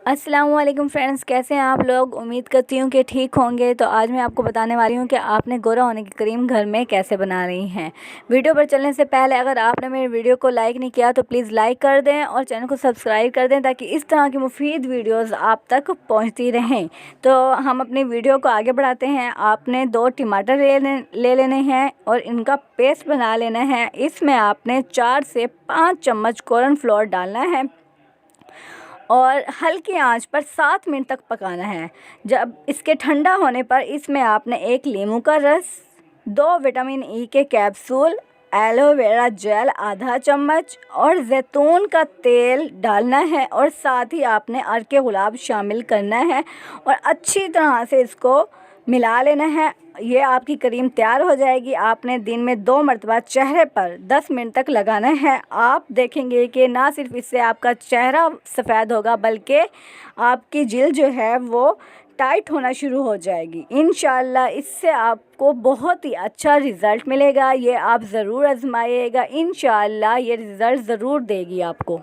अस्सलाम वालेकुम फ्रेंड्स, कैसे हैं आप लोग। उम्मीद करती हूँ कि ठीक होंगे। तो आज मैं आपको बताने वाली हूँ कि आपने गोरा होने की क्रीम घर में कैसे बना रही हैं। वीडियो पर चलने से पहले अगर आपने मेरे वीडियो को लाइक नहीं किया तो प्लीज़ लाइक कर दें और चैनल को सब्सक्राइब कर दें ताकि इस तरह की मुफीद वीडियोज़ आप तक पहुँचती रहें। तो हम अपनी वीडियो को आगे बढ़ाते हैं। आपने 2 टमाटर ले लेने हैं और इनका पेस्ट बना लेना है। इसमें आपने 4 से 5 चम्मच कॉर्नफ्लोर डालना है और हल्की आंच पर 7 मिनट तक पकाना है। जब इसके ठंडा होने पर इसमें आपने 1 नींबू का रस, 2 विटामिन ई के कैप्सूल, एलोवेरा जेल आधा चम्मच और जैतून का तेल डालना है और साथ ही आपने अर्के गुलाब शामिल करना है और अच्छी तरह से इसको मिला लेना है। ये आपकी क्रीम तैयार हो जाएगी। आपने दिन में 2 मरतबा चेहरे पर 10 मिनट तक लगाना है। आप देखेंगे कि ना सिर्फ इससे आपका चेहरा सफ़ेद होगा बल्कि आपकी जिल्द जो है वो टाइट होना शुरू हो जाएगी। इंशाल्लाह इससे आपको बहुत ही अच्छा रिज़ल्ट मिलेगा। ये आप ज़रूर आजमाइएगा। इंशाल्लाह ये रिज़ल्ट ज़रूर देगी आपको।